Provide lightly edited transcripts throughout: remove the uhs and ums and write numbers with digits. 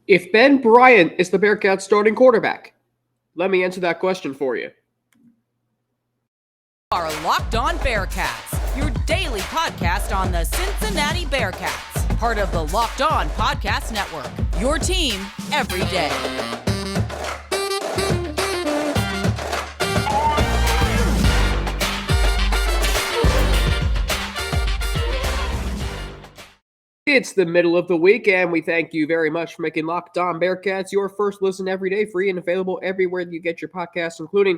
If Ben Bryant is the Bearcats starting quarterback, let me answer that question for you. Our Locked On Bearcats, your daily podcast on the Cincinnati Bearcats, part of the Locked On Podcast Network, your team every day. It's the middle of the week, and we thank you very much for making Locked On Bearcats your first listen every day, free and available everywhere you get your podcasts, including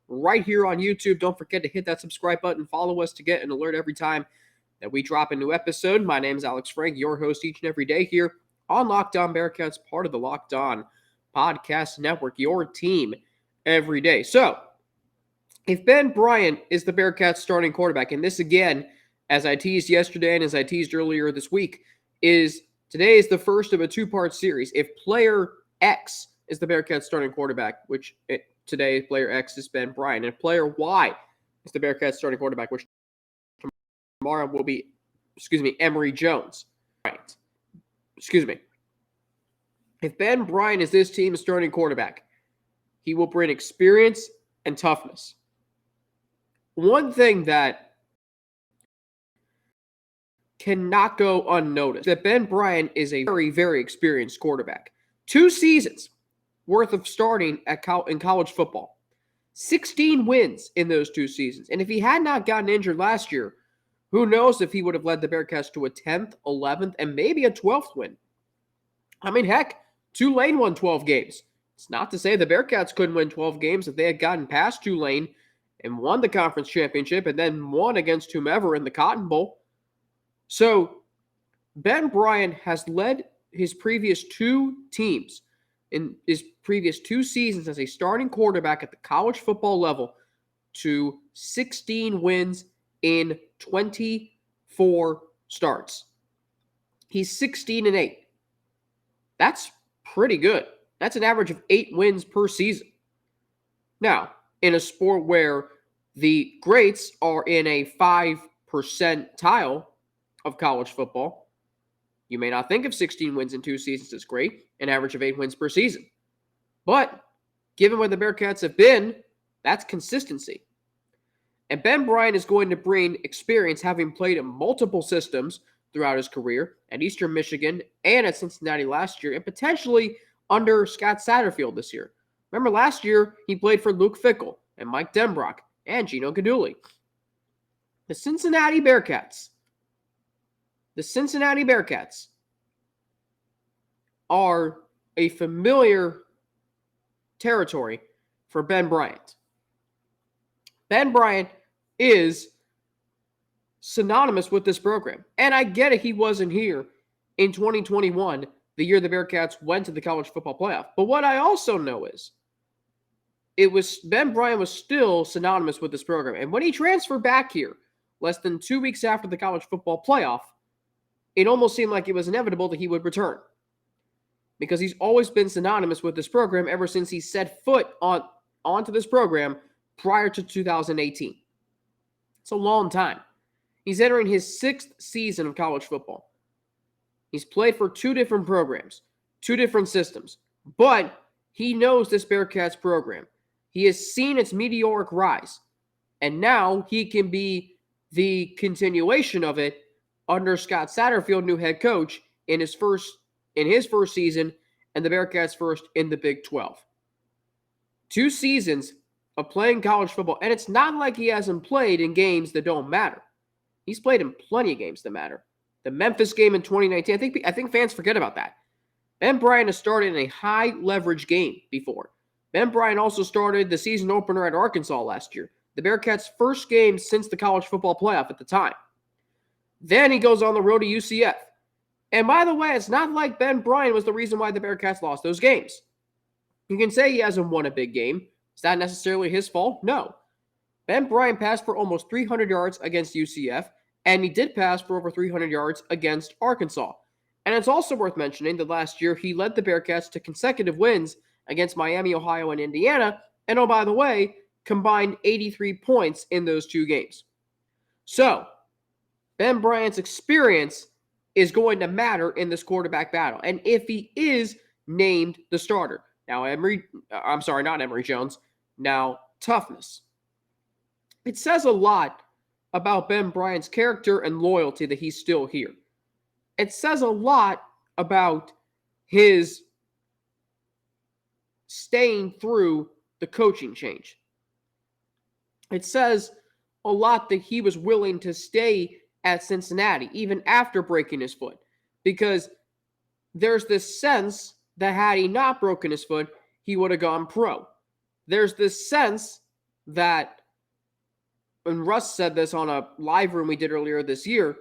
right here on YouTube. Don't forget to hit that subscribe button. Follow us to get an alert every time that we drop a new episode. My name is Alex Frank, your host each and every day here on Locked On Bearcats, part of the Locked On Podcast Network, your team every day. So, if Ben Bryant is the Bearcats starting quarterback, and this again, as I teased yesterday and as I teased earlier this week, today is the first of a two-part series. If player X is the Bearcats starting quarterback, today player X is Ben Bryant, and player Y is the Bearcats starting quarterback, which tomorrow will be, Emory Jones. Right. If Ben Bryant is this team's starting quarterback, he will bring experience and toughness. One thing that cannot go unnoticed that Ben Bryant is a very, very experienced quarterback. 2 seasons worth of starting in college football. 16 wins in those 2 seasons. And if he had not gotten injured last year, who knows if he would have led the Bearcats to a 10th, 11th, and maybe a 12th win. I mean, heck, Tulane won 12 games. It's not to say the Bearcats couldn't win 12 games if they had gotten past Tulane and won the conference championship and then won against whomever in the Cotton Bowl. So, Ben Bryant has led his previous 2 teams in his previous 2 seasons as a starting quarterback at the college football level to 16 wins in 24 starts. He's 16-8. That's pretty good. That's an average of 8 wins per season. Now, in a sport where the greats are in a 5 percentile of college football, you may not think of 16 wins in 2 seasons as great, an average of 8 wins per season. But given where the Bearcats have been, that's consistency. And Ben Bryant is going to bring experience, having played in multiple systems throughout his career at Eastern Michigan and at Cincinnati last year, and potentially under Scott Satterfield this year. Remember last year, he played for Luke Fickell and Mike Denbrock and Gino Guidugli. The Cincinnati Bearcats are a familiar territory for Ben Bryant. Ben Bryant is synonymous with this program. And I get it, he wasn't here in 2021, the year the Bearcats went to the college football playoff. But what I also know is Ben Bryant was still synonymous with this program. And when he transferred back here, less than 2 weeks after the college football playoff, it almost seemed like it was inevitable that he would return, because he's always been synonymous with this program ever since he set foot onto this program prior to 2018. It's a long time. He's entering his 6th season of college football. He's played for 2 different programs, 2 different systems, but he knows this Bearcats program. He has seen its meteoric rise, and now he can be the continuation of it under Scott Satterfield, new head coach, in his first season, and the Bearcats' first in the Big 12. 2 seasons of playing college football, and it's not like he hasn't played in games that don't matter. He's played in plenty of games that matter. The Memphis game in 2019, I think fans forget about that. Ben Bryant has started in a high-leverage game before. Ben Bryant also started the season opener at Arkansas last year, the Bearcats' first game since the college football playoff at the time. Then he goes on the road to UCF. And by the way, it's not like Ben Bryant was the reason why the Bearcats lost those games. You can say he hasn't won a big game. Is that necessarily his fault? No. Ben Bryant passed for almost 300 yards against UCF, and he did pass for over 300 yards against Arkansas. And it's also worth mentioning that last year he led the Bearcats to consecutive wins against Miami, Ohio, and Indiana, and oh, by the way, combined 83 points in those 2 games. So, Ben Bryant's experience is going to matter in this quarterback battle. And if he is named the starter. Now, not Emory Jones. Now, toughness. It says a lot about Ben Bryant's character and loyalty that he's still here. It says a lot about his staying through the coaching change. It says a lot that he was willing to stay at Cincinnati even after breaking his foot, because there's this sense that had he not broken his foot, he would have gone pro. There's this sense that, and Russ said this on a live room we did earlier this year,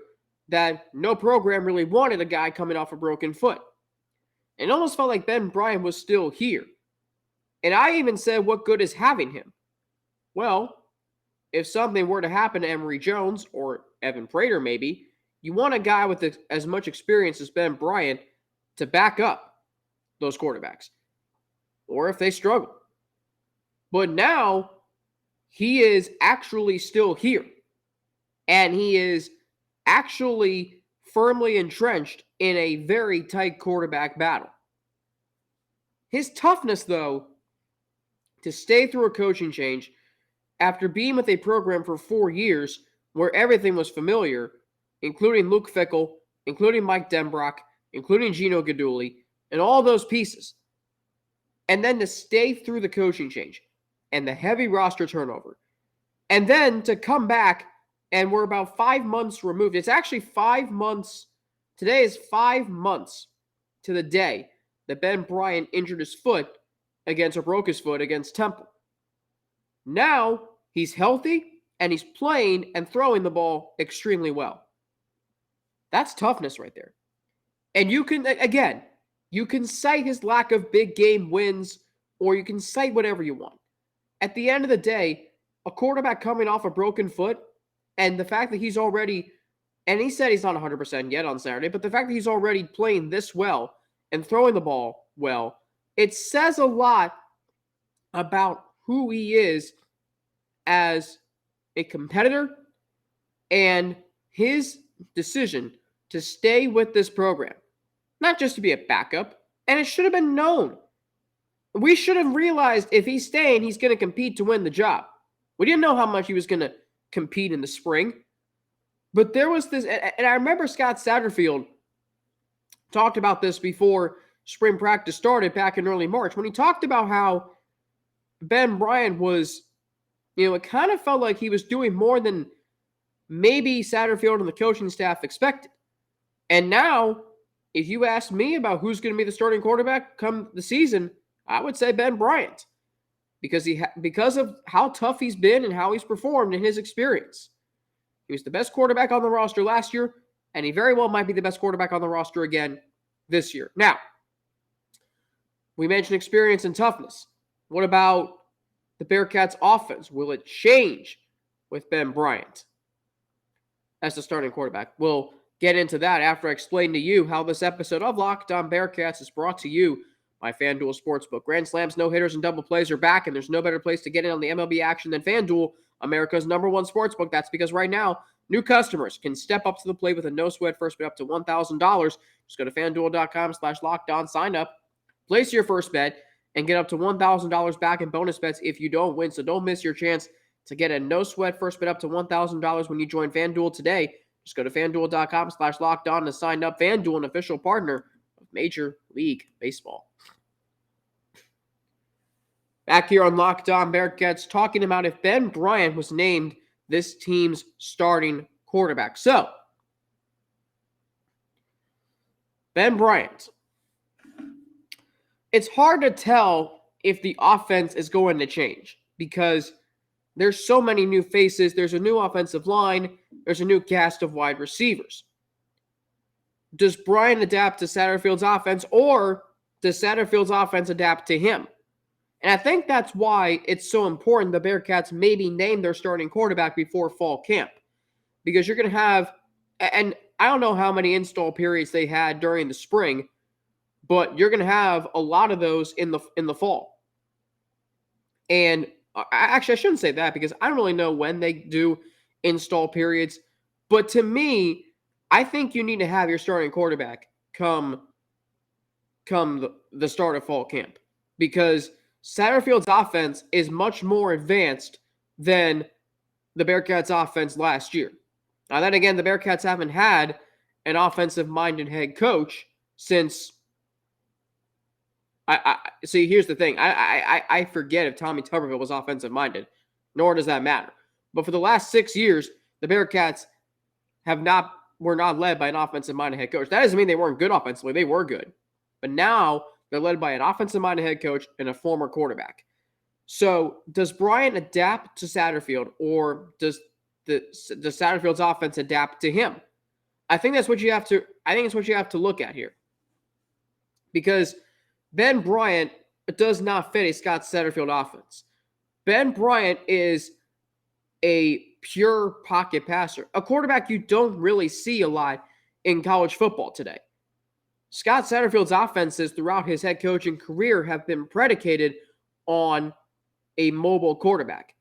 that no program really wanted a guy coming off a broken foot. It almost felt like Ben Bryant was still here. And I even said, what good is having him? Well, if something were to happen to Emory Jones or Devin Prater maybe, you want a guy with as much experience as Ben Bryant to back up those quarterbacks, or if they struggle. But now he is actually still here, and he is actually firmly entrenched in a very tight quarterback battle. His toughness, though, to stay through a coaching change after being with a program for 4 years where everything was familiar, including Luke Fickell, including Mike Denbrock, including Gino Guidugli, and all those pieces, and then to stay through the coaching change and the heavy roster turnover, and then to come back, and we're about 5 months removed. It's actually 5 months. Today is 5 months to the day that Ben Bryant injured his foot broke his foot against Temple. Now he's healthy and he's playing and throwing the ball extremely well. That's toughness right there. And you can cite his lack of big game wins, or you can cite whatever you want. At the end of the day, a quarterback coming off a broken foot, and the fact that he's already, and he said he's not 100% yet on Saturday, but the fact that he's already playing this well and throwing the ball well, it says a lot about who he is as a competitor and his decision to stay with this program. Not just to be a backup, and it should have been known. We should have realized if he's staying, he's going to compete to win the job. We didn't know how much he was going to compete in the spring. But there was this, and I remember Scott Satterfield talked about this before spring practice started back in early March, when he talked about how Ben Bryant was, it kind of felt like he was doing more than maybe Satterfield and the coaching staff expected. And now, if you ask me about who's going to be the starting quarterback come the season, I would say Ben Bryant, because of how tough he's been and how he's performed in his experience. He was the best quarterback on the roster last year, and he very well might be the best quarterback on the roster again this year. Now, we mentioned experience and toughness. What about the Bearcats' offense? Will it change with Ben Bryant as the starting quarterback? We'll get into that after I explain to you how this episode of Locked On Bearcats is brought to you by FanDuel Sportsbook. Grand slams, no-hitters, and double plays are back, and there's no better place to get in on the MLB action than FanDuel, America's #1 sportsbook. That's because right now, new customers can step up to the plate with a no-sweat first bet up to $1,000. Just go to FanDuel.com/LockedOn, sign up, place your first bet, and get up to $1,000 back in bonus bets if you don't win. So don't miss your chance to get a no-sweat first bet up to $1,000 when you join FanDuel today. Just go to FanDuel.com/LockedOn to sign up. FanDuel, an official partner of Major League Baseball. Back here on Locked On Bearcats, talking about if Ben Bryant was named this team's starting quarterback. So, Ben Bryant. It's hard to tell if the offense is going to change because there's so many new faces. There's a new offensive line. There's a new cast of wide receivers. Does Bryant adapt to Satterfield's offense, or does Satterfield's offense adapt to him? And I think that's why it's so important the Bearcats maybe name their starting quarterback before fall camp. Because you're going to have, and I don't know how many install periods they had during the spring, but you're going to have a lot of those in the fall. And actually, I shouldn't say that because I don't really know when they do install periods. But to me, I think you need to have your starting quarterback come come the start of fall camp, because Satterfield's offense is much more advanced than the Bearcats' offense last year. Now, then again, the Bearcats haven't had an offensive-minded head coach since. See. Here's the thing. I forget if Tommy Tuberville was offensive-minded, nor does that matter. But for the last 6 years, the Bearcats were not led by an offensive-minded head coach. That doesn't mean they weren't good offensively. They were good. But now they're led by an offensive-minded head coach and a former quarterback. So does Bryant adapt to Satterfield, or does Satterfield's offense adapt to him? I think that's what you have to look at here. Because Ben Bryant does not fit a Scott Satterfield offense. Ben Bryant is a pure pocket passer, a quarterback you don't really see a lot in college football today. Scott Satterfield's offenses throughout his head coaching career have been predicated on a mobile quarterback.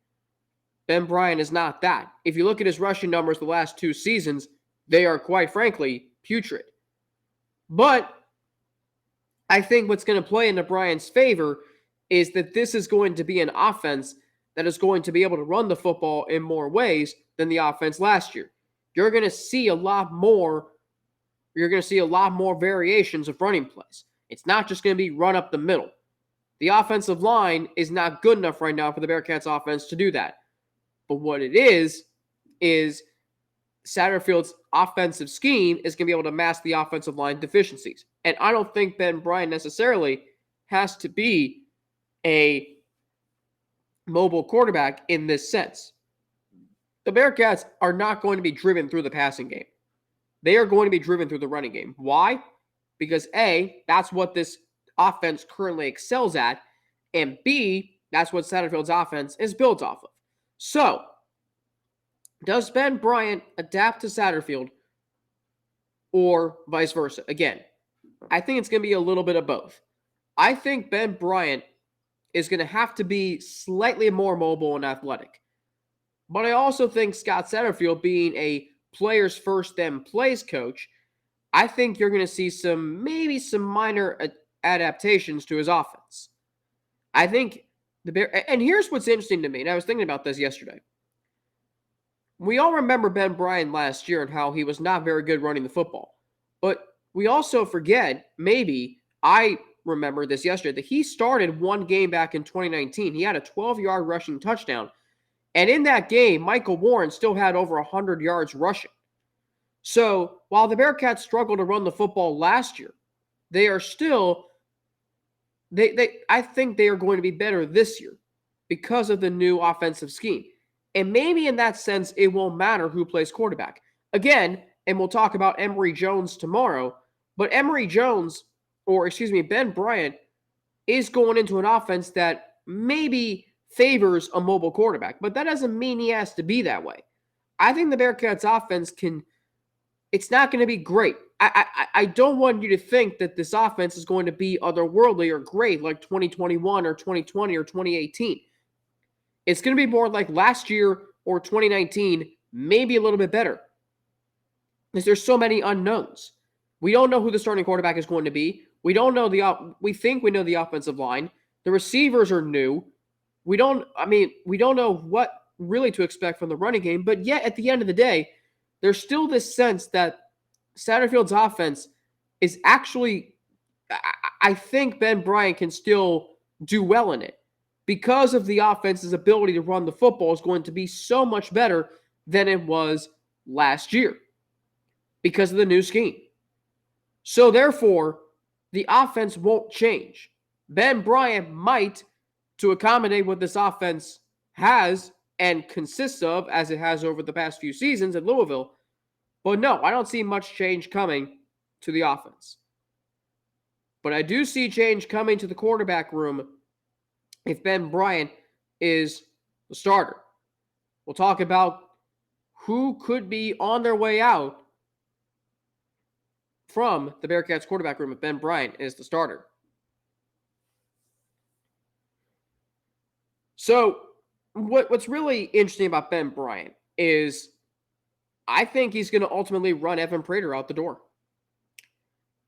Ben Bryant is not that. If you look at his rushing numbers the last 2 seasons, they are quite frankly putrid. But I think what's going to play into Bryant's favor is that this is going to be an offense that is going to be able to run the football in more ways than the offense last year. You're going to see a lot more variations of running plays. It's not just going to be run up the middle. The offensive line is not good enough right now for the Bearcats offense to do that. But what it is Satterfield's offensive scheme is going to be able to mask the offensive line deficiencies. And I don't think Ben Bryant necessarily has to be a mobile quarterback in this sense. The Bearcats are not going to be driven through the passing game. They are going to be driven through the running game. Why? Because A, that's what this offense currently excels at, and B, that's what Satterfield's offense is built off of. So, does Ben Bryant adapt to Satterfield, or vice versa? Again, I think it's going to be a little bit of both. I think Ben Bryant is going to have to be slightly more mobile and athletic. But I also think Scott Satterfield, being a players first then plays coach, I think you're going to see some minor adaptations to his offense. I think and here's what's interesting to me, and I was thinking about this yesterday. We all remember Ben Bryant last year and how he was not very good running the football. But we also forget, I remember this yesterday, that he started one game back in 2019. He had a 12-yard rushing touchdown. And in that game, Michael Warren still had over 100 yards rushing. So while the Bearcats struggled to run the football last year, they are still, I think they are going to be better this year because of the new offensive scheme. And maybe in that sense, it won't matter who plays quarterback. Again, and we'll talk about Emory Jones tomorrow, but Ben Bryant is going into an offense that maybe favors a mobile quarterback, but that doesn't mean he has to be that way. I think the Bearcats offense it's not going to be great. I don't want you to think that this offense is going to be otherworldly or great like 2021 or 2020 or 2018. It's going to be more like last year or 2019, maybe a little bit better. Because there's so many unknowns. We don't know who the starting quarterback is going to be. We don't know we think we know the offensive line. The receivers are new. We don't know what really to expect from the running game, but yet at the end of the day, there's still this sense that Satterfield's offense is actually, I think Ben Bryant can still do well in it because of the offense's ability to run the football is going to be so much better than it was last year because of the new scheme. So therefore, the offense won't change. Ben Bryant might, to accommodate what this offense has and consists of, as it has over the past few seasons at Louisville. But no, I don't see much change coming to the offense. But I do see change coming to the quarterback room if Ben Bryant is the starter. We'll talk about who could be on their way out from the Bearcats quarterback room if Ben Bryant is the starter. So what's really interesting about Ben Bryant is I think he's going to ultimately run Devin Prater out the door.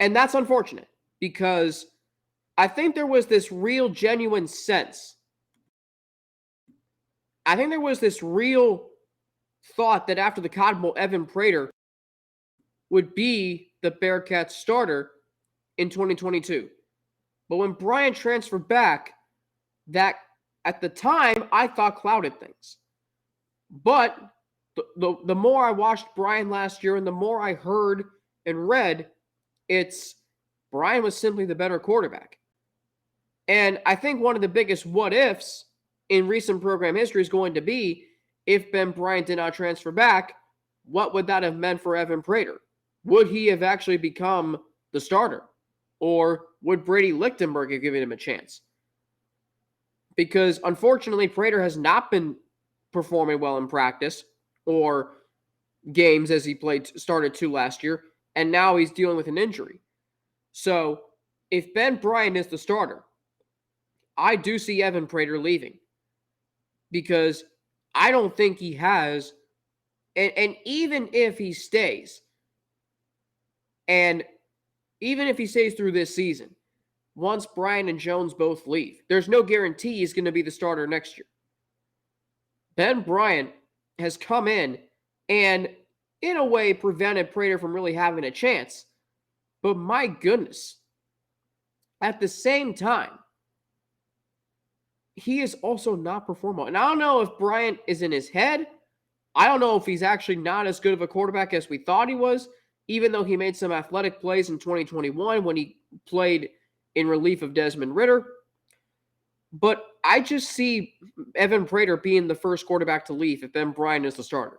And that's unfortunate because I think there was this real genuine sense. I think there was this real thought that after the Cotton Bowl, Devin Prater would be the Bearcats starter in 2022. But when Bryant transferred back, that at the time I thought clouded things. But the more I watched Bryant last year and the more I heard and read, it's Bryant was simply the better quarterback. And I think one of the biggest what ifs in recent program history is going to be if Ben Bryant did not transfer back, what would that have meant for Devin Prater? Would he have actually become the starter? Or would Brady Lichtenberg have given him a chance? Because unfortunately, Prater has not been performing well in practice or games as he started 2 last year, and now he's dealing with an injury. So if Ben Bryant is the starter, I do see Devin Prater leaving because I don't think he has, and even if he stays, and even if he stays through this season, once Bryant and Jones both leave, there's no guarantee he's going to be the starter next year. Ben Bryant has come in and, in a way, prevented Prater from really having a chance. But my goodness, at the same time, he is also not performing. And I don't know if Bryant is in his head. I don't know if he's actually not as good of a quarterback as we thought he was, even though he made some athletic plays in 2021 when he played in relief of Desmond Ridder. But I just see Devin Prater being the first quarterback to leave if Ben Bryant is the starter.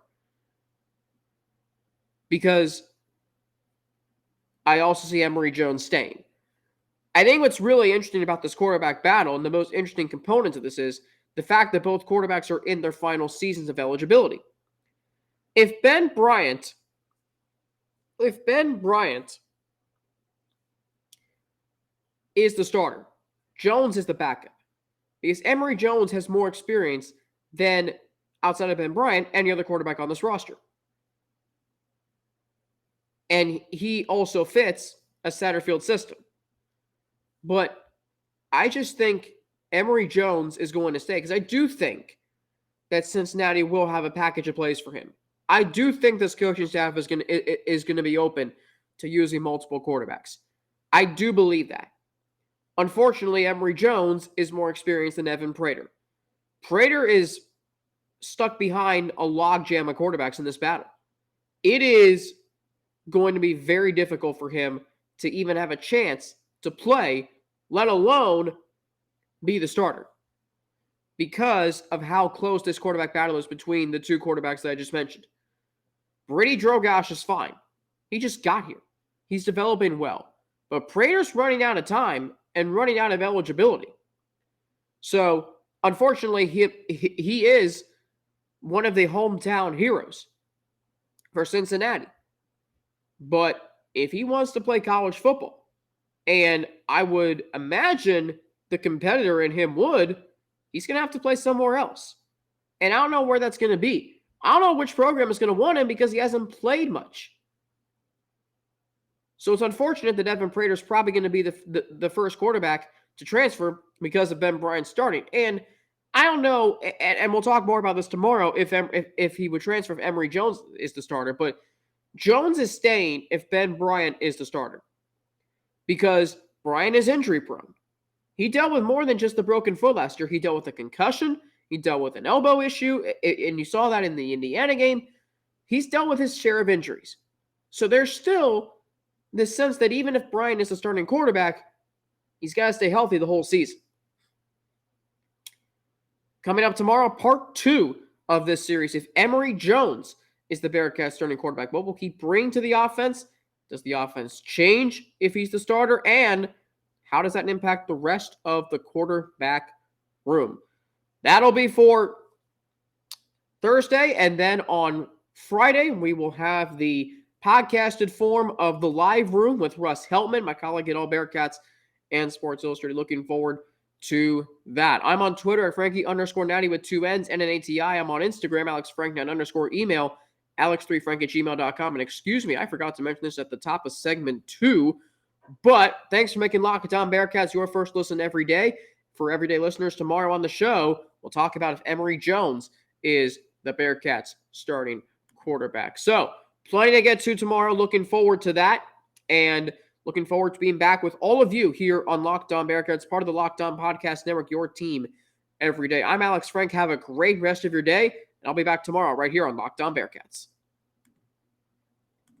Because I also see Emory Jones staying. I think what's really interesting about this quarterback battle, and the most interesting component of this, is the fact that both quarterbacks are in their final seasons of eligibility. If Ben Bryant is the starter, Jones is the backup. Because Emory Jones has more experience than, outside of Ben Bryant, any other quarterback on this roster. And he also fits a Satterfield system. But I just think Emory Jones is going to stay because I do think that Cincinnati will have a package of plays for him. I do think this coaching staff is going to be open to using multiple quarterbacks. I do believe that. Unfortunately, Emory Jones is more experienced than Devin Prater. Prater is stuck behind a logjam of quarterbacks in this battle. It is going to be very difficult for him to even have a chance to play, let alone be the starter, because of how close this quarterback battle is between the two quarterbacks that I just mentioned. Brady Drogosh is fine. He just got here. He's developing well. But Prater's running out of time and running out of eligibility. So, unfortunately, he is one of the hometown heroes for Cincinnati. But if he wants to play college football, and I would imagine the competitor in him would, he's going to have to play somewhere else. And I don't know where that's going to be. I don't know which program is going to want him because he hasn't played much. So it's unfortunate that Devin Prater is probably going to be the first quarterback to transfer because of Ben Bryant starting. And I don't know, and we'll talk more about this tomorrow, if he would transfer if Emory Jones is the starter. But Jones is staying if Ben Bryant is the starter because Bryant is injury prone. He dealt with more than just the broken foot last year. He dealt with a concussion. He dealt with an elbow issue, and you saw that in the Indiana game. He's dealt with his share of injuries. So there's still this sense that even if Bryant is the starting quarterback, he's got to stay healthy the whole season. Coming up tomorrow, part 2 of this series. If Emory Jones is the Bearcats starting quarterback, what will he bring to the offense? Does the offense change if he's the starter? And how does that impact the rest of the quarterback room? That'll be for Thursday. And then on Friday, we will have the podcasted form of the live room with Russ Heltman, my colleague at All Bearcats and Sports Illustrated. Looking forward to that. I'm on Twitter at Frankie_Natty with 2 N's and an ATI. I'm on Instagram, AlexFrank9_. Email, alex3frank@gmail.com. And excuse me, I forgot to mention this at the top of segment 2. But thanks for making Locked On Bearcats your first listen every day. For everyday listeners, tomorrow on the show, we'll talk about if Emory Jones is the Bearcats' starting quarterback. So, plenty to get to tomorrow. Looking forward to that. And looking forward to being back with all of you here on Locked On Bearcats, part of the Locked On Podcast Network, your team every day. I'm Alex Frank. Have a great rest of your day. And I'll be back tomorrow right here on Locked On Bearcats.